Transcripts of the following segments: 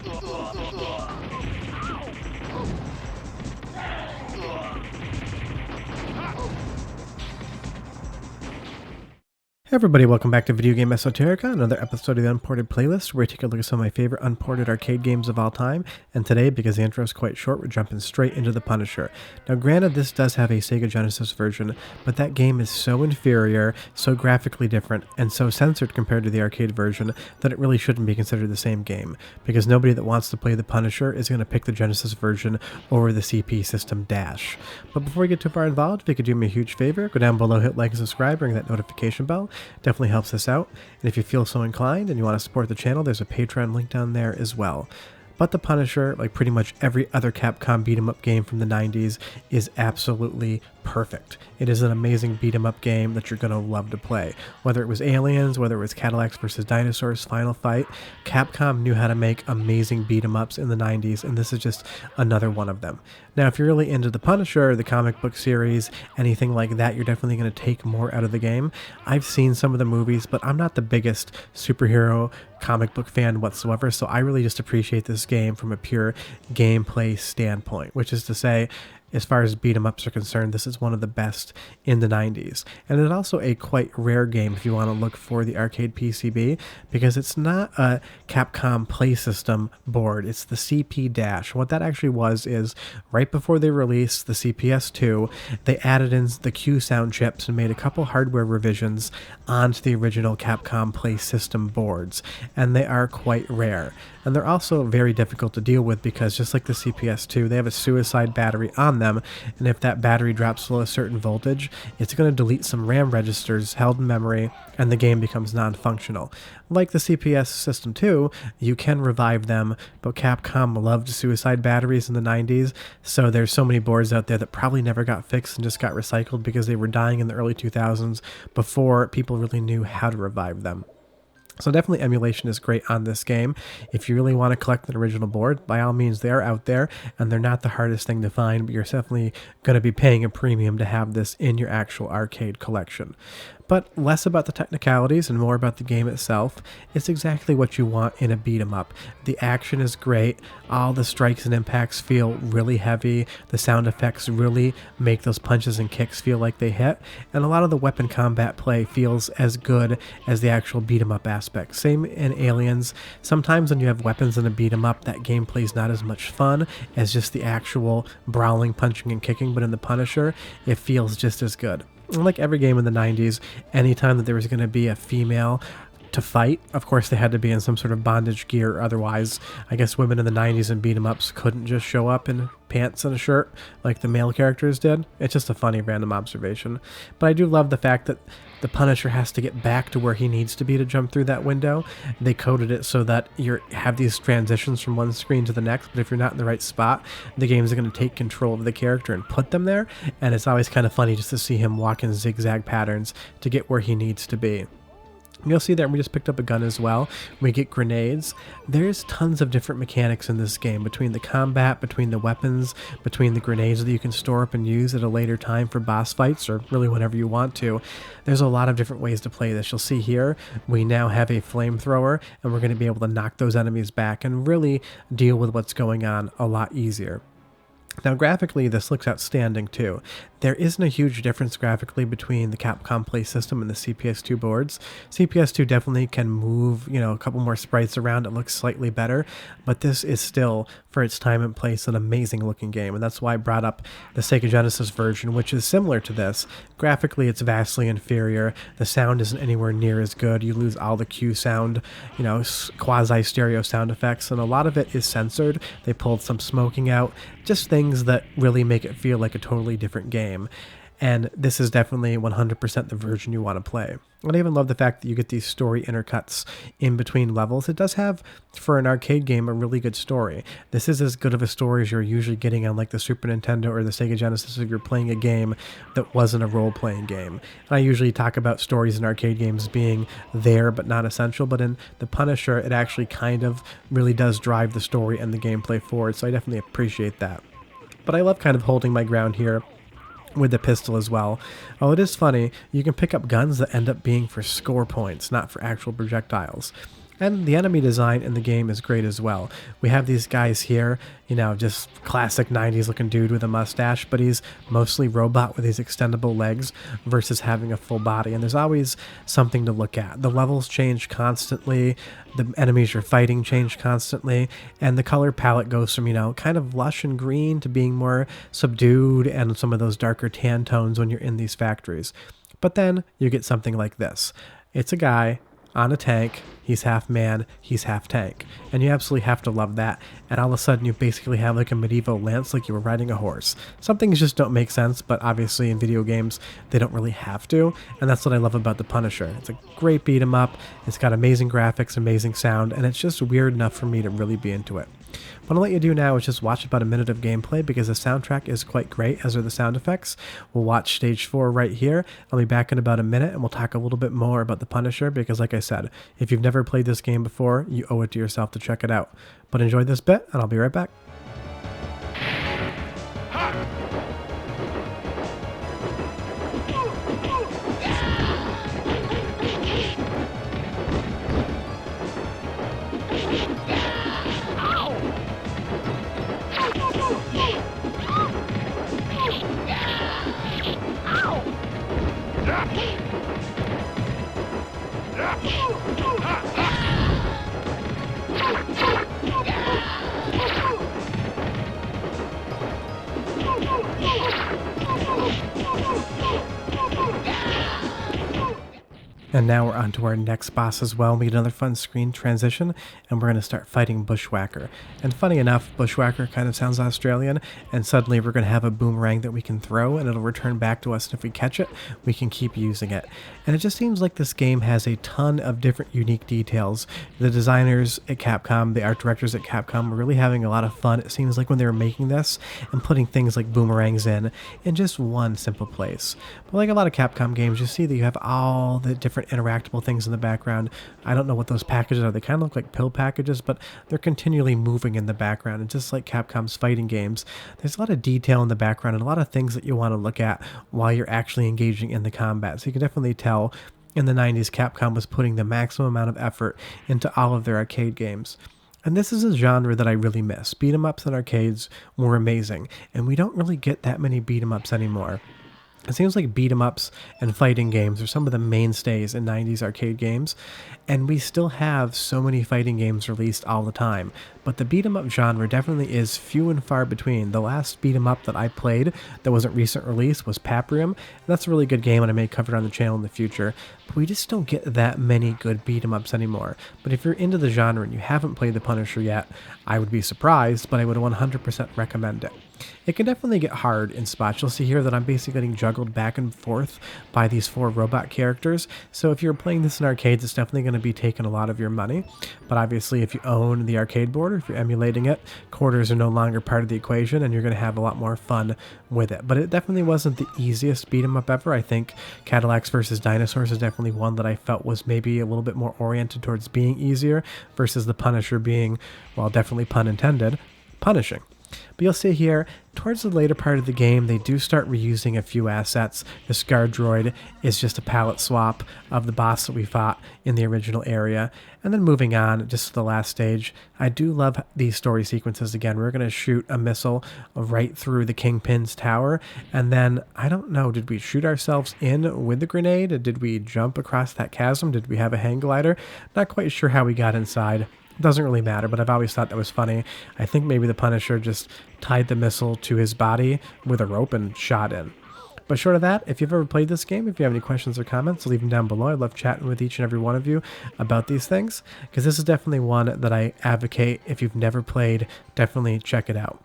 Hey everybody, welcome back to Video Game Esoterica, another episode of the Unported playlist where we take a look at some of my favorite unported arcade games of all time. And today, because the intro is quite short, we're jumping straight into The Punisher. Now granted, this does have a Sega Genesis version, but that game is so inferior, so graphically different, and so censored compared to the arcade version that it really shouldn't be considered the same game, because nobody that wants to play The Punisher is going to pick the Genesis version over the CP System Dash. But before we get too far involved, if you could do me a huge favor, go down below, hit like and subscribe, ring that notification bell. Definitely helps us out, and if you feel so inclined and you want to support the channel, there's a Patreon link down there as well. But The Punisher, like pretty much every other Capcom beat-em-up game from the 90s, is absolutely perfect. It is an amazing beat-em-up game that you're going to love to play. Whether it was Aliens, whether it was Cadillacs vs. Dinosaurs, Final Fight, Capcom knew how to make amazing beat-em-ups in the 90s, and this is just another one of them. Now, if you're really into The Punisher, the comic book series, anything like that, you're definitely going to take more out of the game. I've seen some of the movies, but I'm not the biggest superhero comic book fan whatsoever, so I really just appreciate this game from a pure gameplay standpoint, which is to say, as far as beat-em-ups are concerned, this is one of the best in the 90s. And it's also a quite rare game if you want to look for the arcade PCB, because it's not a Capcom Play System board, it's the CP Dash. What that actually was is, right before they released the CPS2, they added in the Q sound chips and made a couple hardware revisions onto the original Capcom Play System boards, and they are quite rare. And they're also very difficult to deal with because, just like the CPS2, they have a suicide battery on them, and if that battery drops below a certain voltage, it's going to delete some RAM registers held in memory, and the game becomes non-functional. Like the CPS System 2, you can revive them, but Capcom loved suicide batteries in the 90s, so there's so many boards out there that probably never got fixed and just got recycled because they were dying in the early 2000s before people really knew how to revive them. So definitely emulation is great on this game. If you really want to collect an original board, by all means, they are out there, and they're not the hardest thing to find, but you're definitely going to be paying a premium to have this in your actual arcade collection. But less about the technicalities and more about the game itself. It's exactly what you want in a beat-em-up. The action is great, all the strikes and impacts feel really heavy, the sound effects really make those punches and kicks feel like they hit, and a lot of the weapon combat play feels as good as the actual beat-em-up aspect. Same in Aliens. Sometimes when you have weapons in a beat-em-up, that gameplay is not as much fun as just the actual brawling, punching, and kicking, but in The Punisher, it feels just as good. Like every game in the 90s, anytime that there was going to be a female to fight, of course they had to be in some sort of bondage gear, otherwise I guess women in the 90s and beat-em-ups couldn't just show up in pants and a shirt like the male characters did. It's just a funny random observation. But I do love the fact that the Punisher has to get back to where he needs to be to jump through that window. They coded it so that you have these transitions from one screen to the next, but if you're not in the right spot, the game's going to take control of the character and put them there, and it's always kind of funny just to see him walk in zigzag patterns to get where he needs to be. You'll see that we just picked up a gun as well. We get grenades. There's tons of different mechanics in this game, between the combat, between the weapons, between the grenades that you can store up and use at a later time for boss fights, or really whenever you want to. There's a lot of different ways to play this. You'll see here, we now have a flamethrower, and we're going to be able to knock those enemies back and really deal with what's going on a lot easier. Now graphically, this looks outstanding too. There isn't a huge difference graphically between the Capcom Play System and the CPS2 boards. CPS2 definitely can move, a couple more sprites around. It looks slightly better, but this is still, for its time and place, an amazing looking game, and that's why I brought up the Sega Genesis version, which is similar to this. Graphically, it's vastly inferior. The sound isn't anywhere near as good. You lose all the Q sound, quasi-stereo sound effects, and a lot of it is censored. They pulled some smoking out, just things that really make it feel like a totally different game. And this is definitely 100% the version you want to play. And I even love the fact that you get these story intercuts in between levels. It does have, for an arcade game, a really good story. This is as good of a story as you're usually getting on like the Super Nintendo or the Sega Genesis if you're playing a game that wasn't a role-playing game. And I usually talk about stories in arcade games being there but not essential, but in The Punisher, it actually kind of really does drive the story and the gameplay forward, so I definitely appreciate that. But I love kind of holding my ground here with the pistol as well. Oh, it is funny, you can pick up guns that end up being for score points, not for actual projectiles. And the enemy design in the game is great as well. We have these guys here, you know, just classic 90s looking dude with a mustache, but he's mostly robot with these extendable legs versus having a full body. And there's always something to look at. The levels change constantly, the enemies you're fighting change constantly, and the color palette goes from, you know, kind of lush and green to being more subdued and some of those darker tan tones when you're in these factories. But then you get something like this. It's a guy on a tank, he's half man, he's half tank. And you absolutely have to love that. And all of a sudden you basically have like a medieval lance like you were riding a horse. Some things just don't make sense, but obviously in video games they don't really have to. And that's what I love about the Punisher. It's a great beat 'em up, it's got amazing graphics, amazing sound, and it's just weird enough for me to really be into it. What I'll let you do now is just watch about a minute of gameplay because the soundtrack is quite great, as are the sound effects. We'll watch stage 4 right here. I'll be back in about a minute and we'll talk a little bit more about the Punisher because like I said, if you've never played this game before, you owe it to yourself to check it out. But enjoy this bit and I'll be right back. And now we're on to our next boss as well. We get another fun screen transition, and we're going to start fighting Bushwhacker. And funny enough, Bushwhacker kind of sounds Australian, and suddenly we're going to have a boomerang that we can throw, and it'll return back to us, and if we catch it, we can keep using it. And it just seems like this game has a ton of different unique details. The designers at Capcom, the art directors at Capcom, were really having a lot of fun, it seems like, when they were making this, and putting things like boomerangs in just one simple place. But like a lot of Capcom games, you see that you have all the different interactable things in the background. I don't know what those packages are. They kind of look like pill packages, but they're continually moving in the background. And just like Capcom's fighting games, there's a lot of detail in the background and a lot of things that you want to look at while you're actually engaging in the combat. So you can definitely tell in the 90s Capcom was putting the maximum amount of effort into all of their arcade games. And this is a genre that I really miss. Beat 'em ups in arcades were amazing, and we don't really get that many beat 'em ups anymore. It seems like beat 'em ups and fighting games are some of the mainstays in 90s arcade games, and we still have so many fighting games released all the time. But the beat 'em up genre definitely is few and far between. The last beat 'em up that I played that wasn't recent release was Paprium, and that's a really good game and I may cover it on the channel in the future. But we just don't get that many good beat 'em ups anymore. But if you're into the genre and you haven't played the Punisher yet, I would be surprised, but I would 100% recommend it. It can definitely get hard in spots. You'll see here that I'm basically getting juggled back and forth by these 4 robot characters. So if you're playing this in arcades, it's definitely going to be taking a lot of your money. But obviously if you own the arcade board or if you're emulating it, quarters are no longer part of the equation and you're going to have a lot more fun with it. But it definitely wasn't the easiest beat 'em up ever. I think Cadillacs vs. Dinosaurs is definitely one that I felt was maybe a little bit more oriented towards being easier versus the Punisher being, well, definitely pun intended, punishing. But you'll see here, towards the later part of the game, they do start reusing a few assets. The Scar Droid is just a palette swap of the boss that we fought in the original area. And then moving on, just to the last stage, I do love these story sequences again. We're going to shoot a missile right through the Kingpin's tower, and then, I don't know, did we shoot ourselves in with the grenade? Did we jump across that chasm? Did we have a hang glider? Not quite sure how we got inside. Doesn't really matter, but I've always thought that was funny. I think maybe the Punisher just tied the missile to his body with a rope and shot in. But short of that, if you've ever played this game, if you have any questions or comments, leave them down below. I love chatting with each and every one of you about these things, because this is definitely one that I advocate. If you've never played, definitely check it out.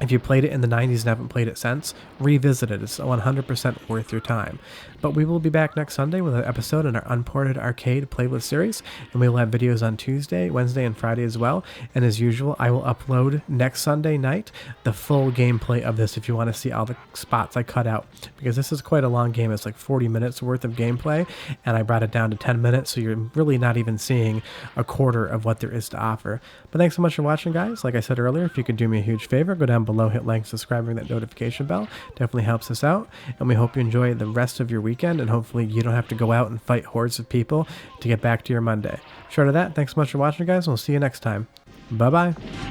If you played it in the 90s and haven't played it since, revisit it. It's 100% worth your time. But we will be back next Sunday with an episode in our Unported Arcade playlist series, and we will have videos on Tuesday, Wednesday, and Friday as well. And as usual, I will upload next Sunday night the full gameplay of this if you want to see all the spots I cut out, because this is quite a long game. It's like 40 minutes worth of gameplay, and I brought it down to 10 minutes, so you're really not even seeing a quarter of what there is to offer. But thanks so much for watching, guys. Like I said earlier, if you could do me a huge favor, go down down below, hit like, subscribe, ring that notification bell. Definitely helps us out, and we hope you enjoy the rest of your weekend, and hopefully you don't have to go out and fight hordes of people to get back to your Monday. Short of that, thanks so much for watching, guys, and we'll see you next time. Bye-bye.